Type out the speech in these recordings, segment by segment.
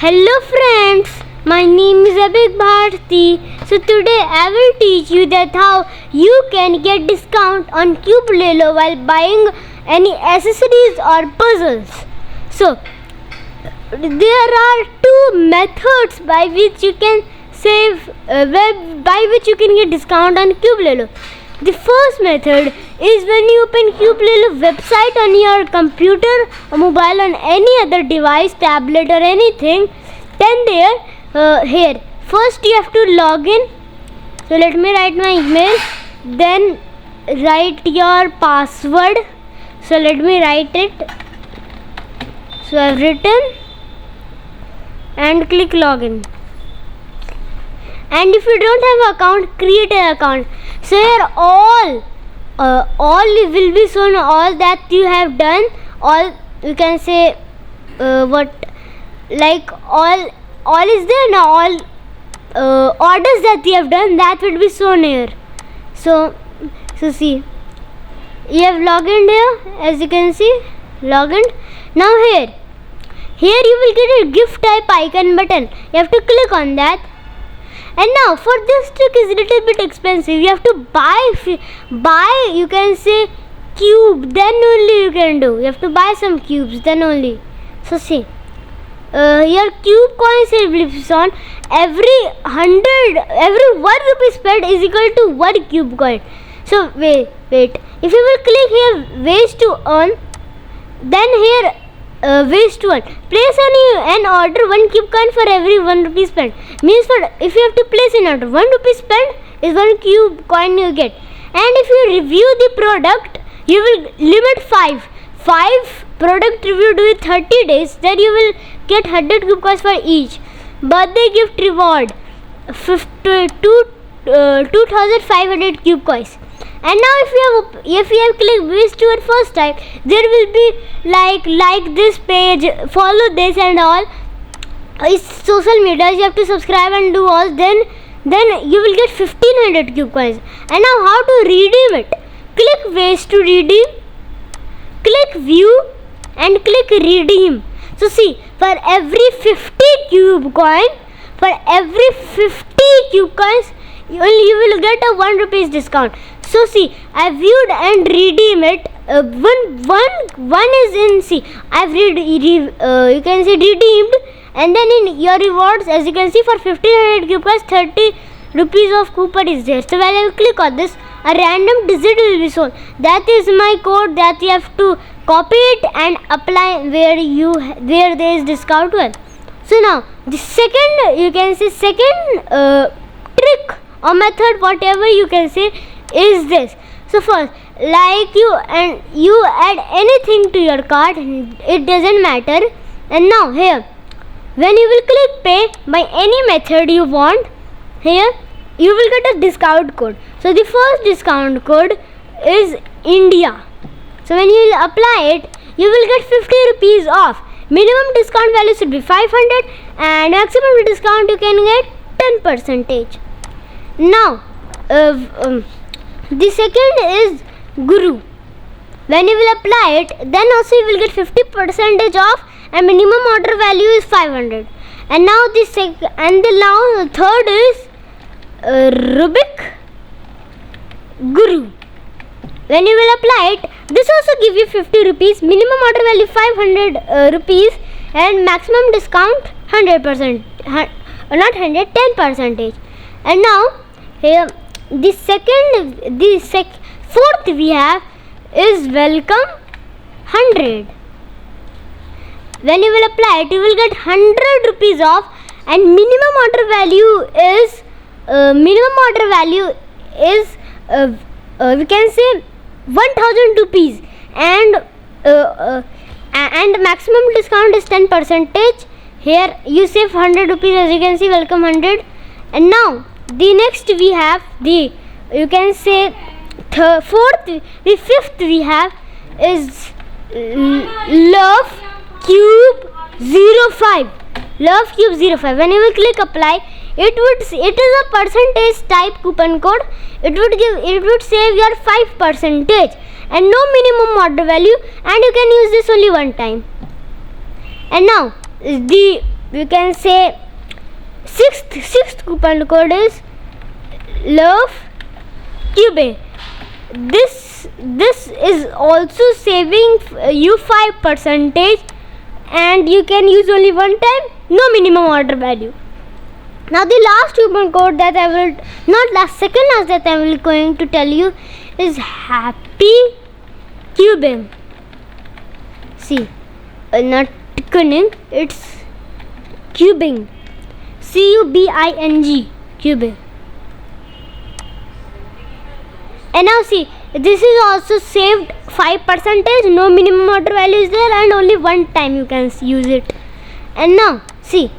Hello friends, my name is Abhik Bharti. So today I will teach you that how you can get discount on Cube Lelo while buying any accessories or puzzles. So there are two methods by which you can save, by which you can get discount on Cube Lelo. The first method is when you open Cube Lelo website on your computer or mobile on any other device, tablet or anything. Then here first you have to log in. So let me write my email. Then write your password. So let me write it. So I've written and click login. And if you don't have account, create an account. So here all will be shown, all that you have done, all you can say all is there now, all orders that you have done, that will be shown here. So see, you have logged in here, as you can see, logged. Now here you will get a gift type icon button. You have to click on that. And now for this trick is little bit expensive. You have to buy you can say cube, then only you can do. You have to buy some cubes, then only. So see, your cube coins will be shown. Every 1 rupee spent is equal to 1 cube coin. So wait. If you will click here ways to earn, then here ways to earn. Place an order 1 cube coin for every 1 rupee spent. Means for if you have to place an order, 1 rupee spent is 1 cube coin you get. And if you review the product, you will limit 5 product reviewed with 30 days. Then you will get 100 cube coins for each. Birthday gift reward 2500 cube coins. And now if you have clicked ways to earn first time, there will be like this page, follow this and all. It's social media, you have to subscribe and do all. Then you will get 1500 cube coins. And now how to redeem it? Click ways to redeem, click view and click redeem. So see, for every 50 cube coins, you will get a 1 rupees discount. So see, I viewed and redeem it. One is in see. I've you can see redeemed, and then in your rewards, as you can see, for 1500 cube coins, 30 rupees of coupon is there. So when I will click on this, a random digit will be shown. That is my code that you have to copy it and apply where there is discount one. So now the second, you can say trick or method, whatever you can say, is this. So first, you add anything to your cart, it doesn't matter. And now here, when you will click pay by any method you want, here you will get a discount code. So the first discount code is India. So when you will apply it, you will get 50 rupees off. Minimum discount value should be 500 and maximum discount you can get 10%. Now the second is Guru. When you will apply it, then also you will get 50% off and minimum order value is 500. And now the third is Rubik Guru. When you will apply it, this also give you 50 rupees, minimum order value 500 rupees and maximum discount 100%, not 100, 10%. And now here fourth we have is welcome 100. When you will apply it, you will get 100 rupees off and minimum order value is we can say 1000 rupees and maximum discount is 10%. Here you save 100 rupees, as you can see, welcome 100. And now the next we have the fifth we have is Love Cube 05. Love Cube 05. When you will click apply, it is a percentage type coupon code. It would save your 5% and no minimum order value, and you can use this only one time. And now the we can say sixth coupon code is love cube. This is also saving you 5%, and you can use only one time, no minimum order value. Now the last coupon code that I will, second last that I will going to tell you is happy cubing. See, not cunning, it's cubing. CUBING, cubing. And now see, this is also saved 5%, no minimum order value is there, and only one time you can use it. And now see,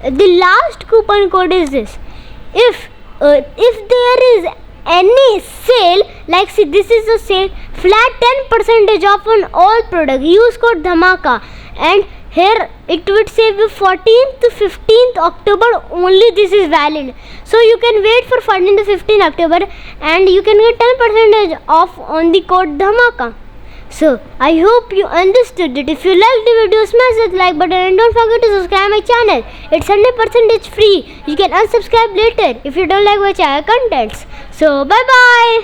the last coupon code is this. If there is any sale, like see, this is a sale, flat 10% off on all product, use code Dhamaka, and here it would save you 14th to 15th October only. This is valid, so you can wait for 14th to 15th October and you can get 10% off on the code Dhamaka. So I hope you understood it. If you liked the video, smash that like button and don't forget to subscribe my channel. It's 100% free. You can unsubscribe later if you don't like my channel contents. So bye bye.